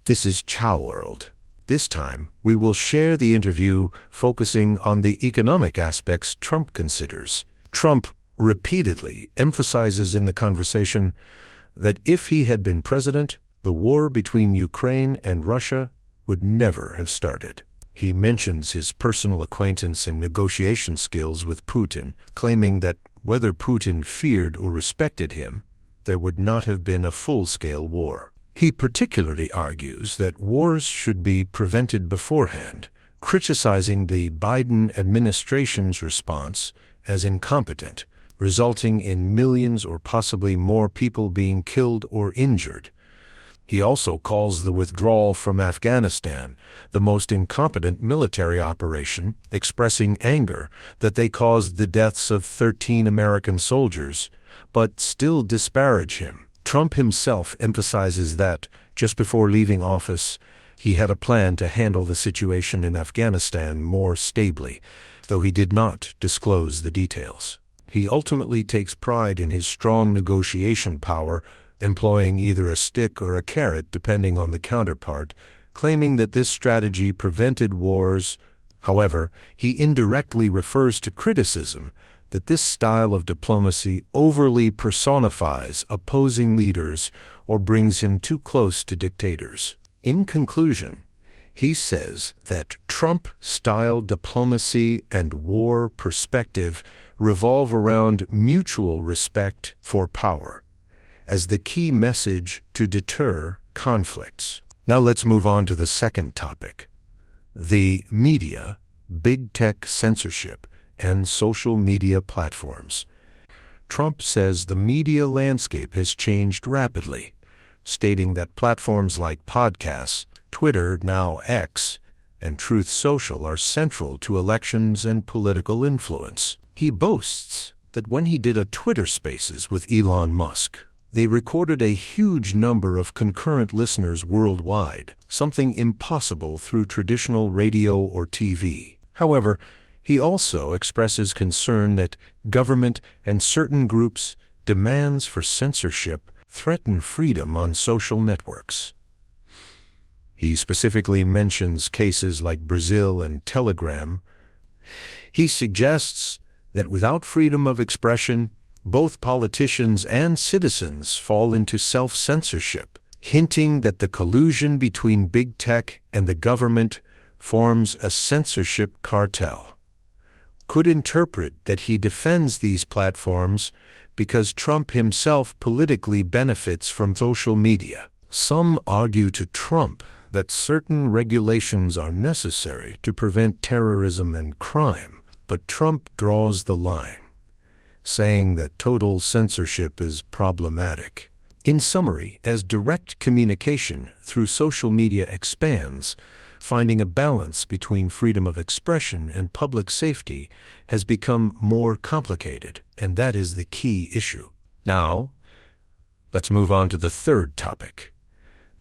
This is Chow World. This time, we will share the interview focusing on the economic aspects Trump considers. Trump repeatedly emphasizes in the conversation that if he had been president, the war between Ukraine and Russia would never have started. He mentions his personal acquaintance and negotiation skills with Putin, claiming that whether Putin feared or respected him, there would not have been a full-scale war. He particularly argues that wars should be prevented beforehand, criticizing the Biden administration's response as incompetent, resulting in millions or possibly more people being killed or injured. He also calls the withdrawal from Afghanistan the most incompetent military operation, expressing anger that they caused the deaths of 13 American soldiers, but still disparage him. Trump himself emphasizes that, just before leaving office, he had a plan to handle the situation in Afghanistan more stably, though he did not disclose the details. He ultimately takes pride in his strong negotiation power, employing either a stick or a carrot depending on the counterpart, claiming that this strategy prevented wars. However, he indirectly refers to criticism that this style of diplomacy overly personifies opposing leaders or brings him too close to dictators. In conclusion, he says that Trump-style diplomacy and war perspective revolve around mutual respect for power as the key message to deter conflicts. Now let's move on to the second topic: the media, big tech censorship, and social media platforms. Trump says the media landscape has changed rapidly, stating that platforms like podcasts, Twitter, now X, and Truth Social are central to elections and political influence. He boasts that when he did a Twitter Spaces with Elon Musk, they recorded a huge number of concurrent listeners worldwide, something impossible through traditional radio or TV. However, he also expresses concern that government and certain groups' demands for censorship threaten freedom on social networks. He specifically mentions cases like Brazil and Telegram. He suggests that without freedom of expression, both politicians and citizens fall into self-censorship, hinting that the collusion between big tech and the government forms a censorship cartel. Could interpret that he defends these platforms because Trump himself politically benefits from social media. Some argue to Trump that certain regulations are necessary to prevent terrorism and crime, but Trump draws the line, saying that total censorship is problematic. In summary, as direct communication through social media expands, finding a balance between freedom of expression and public safety has become more complicated, and that is the key issue. Now, let's move on to the third topic: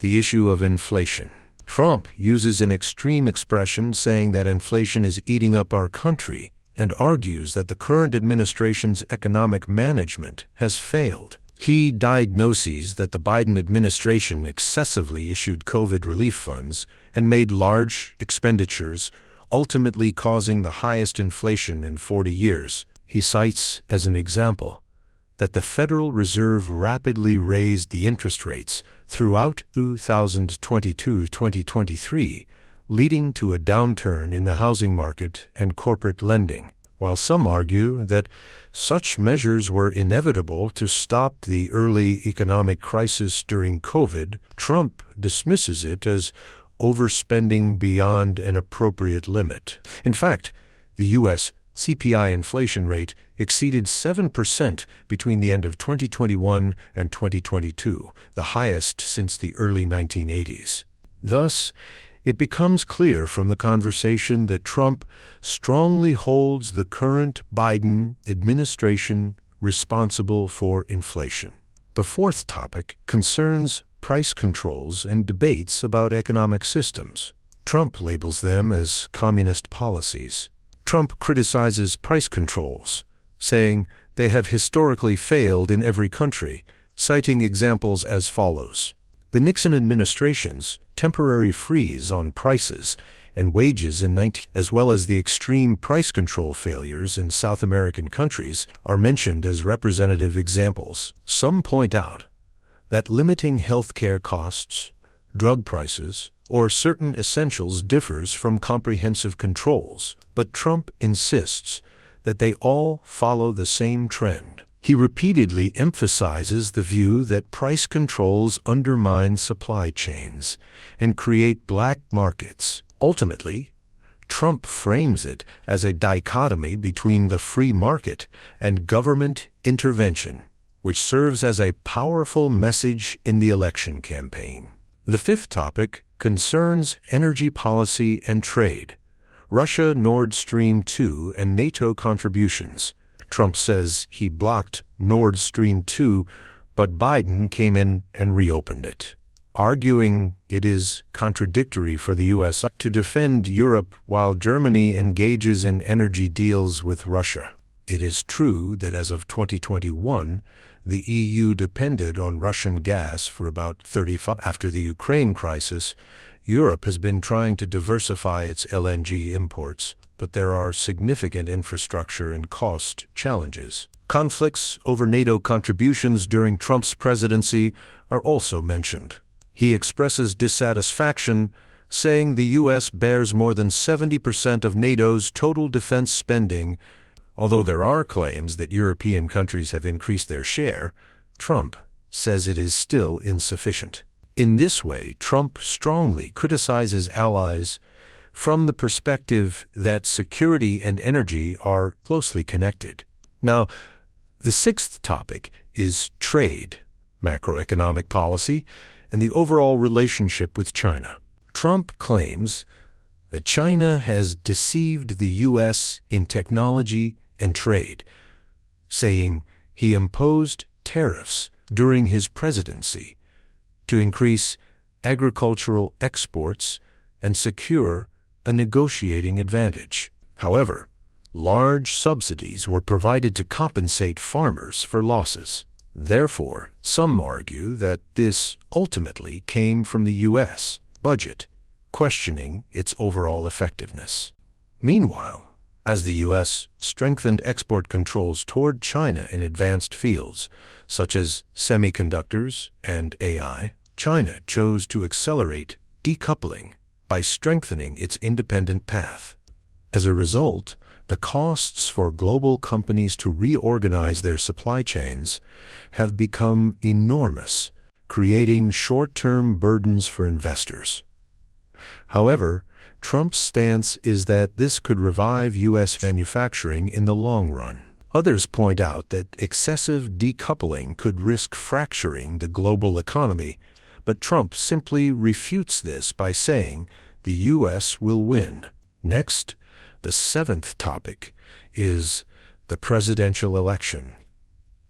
the issue of inflation. Trump uses an extreme expression saying that inflation is eating up our country, and argues that the current administration's economic management has failed. He diagnoses that the Biden administration excessively issued COVID relief funds and made large expenditures, ultimately causing the highest inflation in 40 years. He cites, as an example, that the Federal Reserve rapidly raised the interest rates throughout 2022-2023, leading to a downturn in the housing market and corporate lending. While some argue that such measures were inevitable to stop the early economic crisis during COVID, Trump dismisses it as overspending beyond an appropriate limit. In fact, the U.S. CPI inflation rate exceeded 7% between the end of 2021 and 2022, the highest since the early 1980s. Thus, it becomes clear from the conversation that Trump strongly holds the current Biden administration responsible for inflation. The fourth topic concerns price controls and debates about economic systems. Trump labels them as communist policies. Trump criticizes price controls, saying they have historically failed in every country, citing examples as follows. The Nixon administration's temporary freeze on prices and wages in 19, as well as the extreme price control failures in South American countries, are mentioned as representative examples. Some point out that limiting healthcare costs, drug prices, or certain essentials differs from comprehensive controls, but Trump insists that they all follow the same trend. He repeatedly emphasizes the view that price controls undermine supply chains and create black markets. Ultimately, Trump frames it as a dichotomy between the free market and government intervention, which serves as a powerful message in the election campaign. The fifth topic concerns energy policy and trade, Russia, Nord Stream 2, and NATO contributions. Trump says he blocked Nord Stream 2, but Biden came in and reopened it, arguing it is contradictory for the U.S. to defend Europe while Germany engages in energy deals with Russia. It is true that as of 2021, the EU depended on Russian gas for about 35 years. After the Ukraine crisis, Europe has been trying to diversify its LNG imports, but there are significant infrastructure and cost challenges. Conflicts over NATO contributions during Trump's presidency are also mentioned. He expresses dissatisfaction, saying the U.S. bears more than 70% of NATO's total defense spending. Although there are claims that European countries have increased their share, Trump says it is still insufficient. In this way, Trump strongly criticizes allies from the perspective that security and energy are closely connected. Now, the sixth topic is trade, macroeconomic policy, and the overall relationship with China. Trump claims that China has deceived the U.S. in technology and trade, saying he imposed tariffs during his presidency to increase agricultural exports and secure a negotiating advantage. However, large subsidies were provided to compensate farmers for losses. Therefore, some argue that this ultimately came from the U.S. budget, questioning its overall effectiveness. Meanwhile, as the U.S. strengthened export controls toward China in advanced fields, such as semiconductors and AI, China chose to accelerate decoupling by strengthening its independent path. As a result, the costs for global companies to reorganize their supply chains have become enormous, creating short-term burdens for investors. However, Trump's stance is that this could revive U.S. manufacturing in the long run. Others point out that excessive decoupling could risk fracturing the global economy, but Trump simply refutes this by saying the U.S. will win. Next, the seventh topic is the presidential election,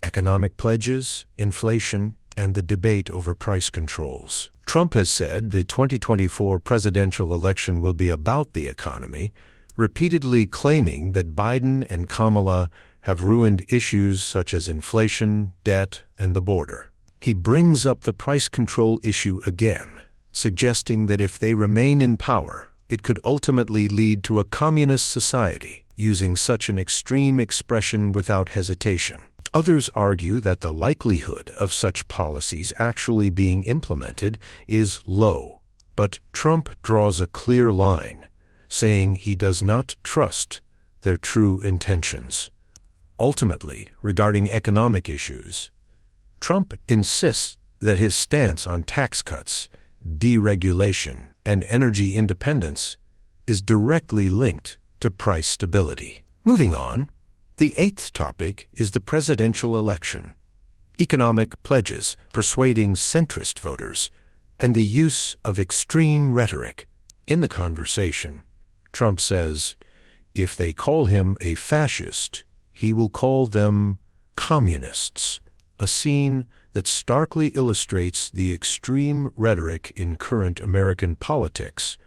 economic pledges, inflation, and the debate over price controls. Trump has said the 2024 presidential election will be about the economy, repeatedly claiming that Biden and Kamala have ruined issues such as inflation, debt, and the border. He brings up the price control issue again, suggesting that if they remain in power, it could ultimately lead to a communist society, using such an extreme expression without hesitation. Others argue that the likelihood of such policies actually being implemented is low, but Trump draws a clear line, saying he does not trust their true intentions. Ultimately, regarding economic issues, Trump insists that his stance on tax cuts, deregulation, and energy independence is directly linked to price stability. Moving on, the eighth topic is the presidential election, economic pledges, persuading centrist voters, and the use of extreme rhetoric. In the conversation, Trump says, if they call him a fascist, he will call them communists, a scene that starkly illustrates the extreme rhetoric in current American politics.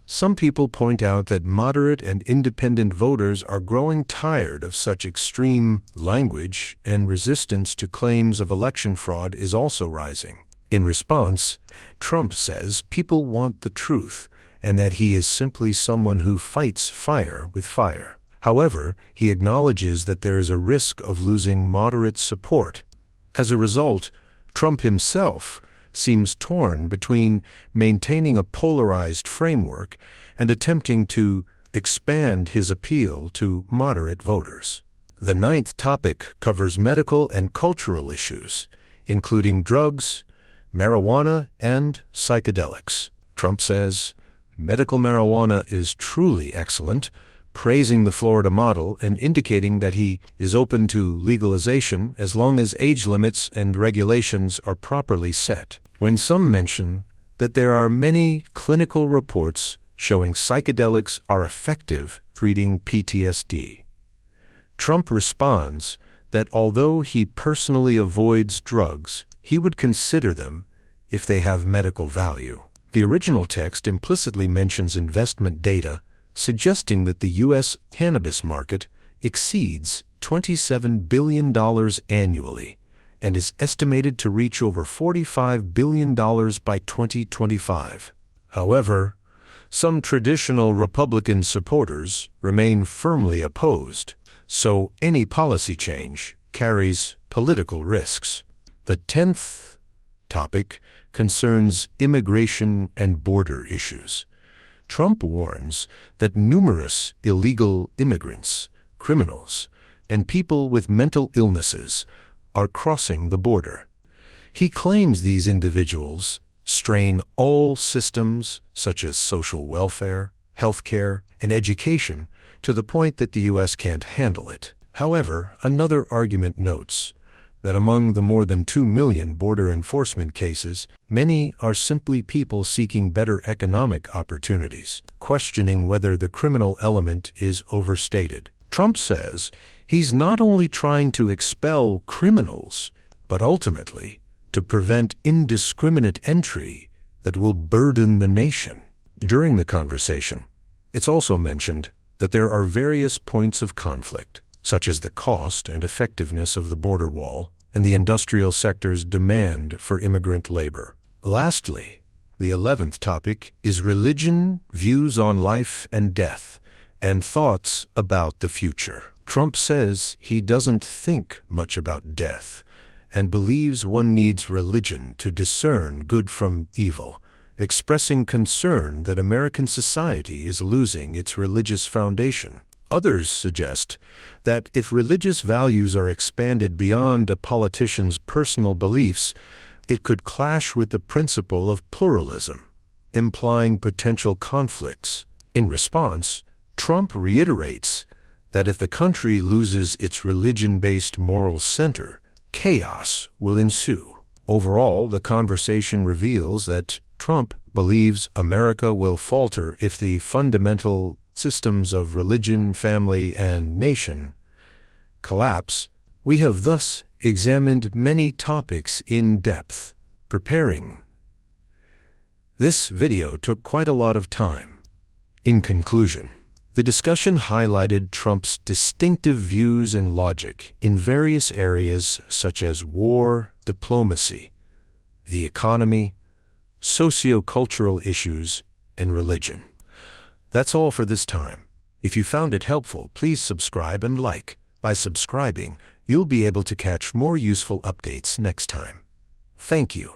Some people point out that moderate and independent voters are growing tired of such extreme language, and resistance to claims of election fraud is also rising. In response, Trump says people want the truth and that he is simply someone who fights fire with fire. However, he acknowledges that there is a risk of losing moderate support. As a result, Trump himself seems torn between maintaining a polarized framework and attempting to expand his appeal to moderate voters. The ninth topic covers medical and cultural issues, including drugs, marijuana, and psychedelics. Trump says, medical marijuana is truly excellent, praising the Florida model and indicating that he is open to legalization as long as age limits and regulations are properly set. When some mention that there are many clinical reports showing psychedelics are effective treating PTSD, Trump responds that although he personally avoids drugs, he would consider them if they have medical value. The original text implicitly mentions investment data, suggesting that the U.S. cannabis market exceeds $27 billion annually and is estimated to reach over $45 billion by 2025. However, some traditional Republican supporters remain firmly opposed, so any policy change carries political risks. The 10th topic concerns immigration and border issues. Trump warns that numerous illegal immigrants, criminals, and people with mental illnesses are crossing the border. He claims these individuals strain all systems such as social welfare, healthcare, and education to the point that the U.S. can't handle it. However, another argument notes that among the more than 2 million border enforcement cases, many are simply people seeking better economic opportunities, questioning whether the criminal element is overstated. Trump says he's not only trying to expel criminals, but ultimately to prevent indiscriminate entry that will burden the nation. During the conversation, it's also mentioned that there are various points of conflict, such as the cost and effectiveness of the border wall and the industrial sector's demand for immigrant labor. Lastly, the 11th topic is religion, views on life and death, and thoughts about the future. Trump says he doesn't think much about death and believes one needs religion to discern good from evil, expressing concern that American society is losing its religious foundation. Others suggest that if religious values are expanded beyond a politician's personal beliefs, it could clash with the principle of pluralism, implying potential conflicts. In response, Trump reiterates that if the country loses its religion-based moral center, chaos will ensue. Overall, the conversation reveals that Trump believes America will falter if the fundamental systems of religion, family, and nation collapse. We have thus examined many topics in depth. Preparing this video took quite a lot of time. In conclusion, the discussion highlighted Trump's distinctive views and logic in various areas such as war, diplomacy, the economy, socio-cultural issues, and religion. That's all for this time. If you found it helpful, please subscribe and like. By subscribing, you'll be able to catch more useful updates next time. Thank you.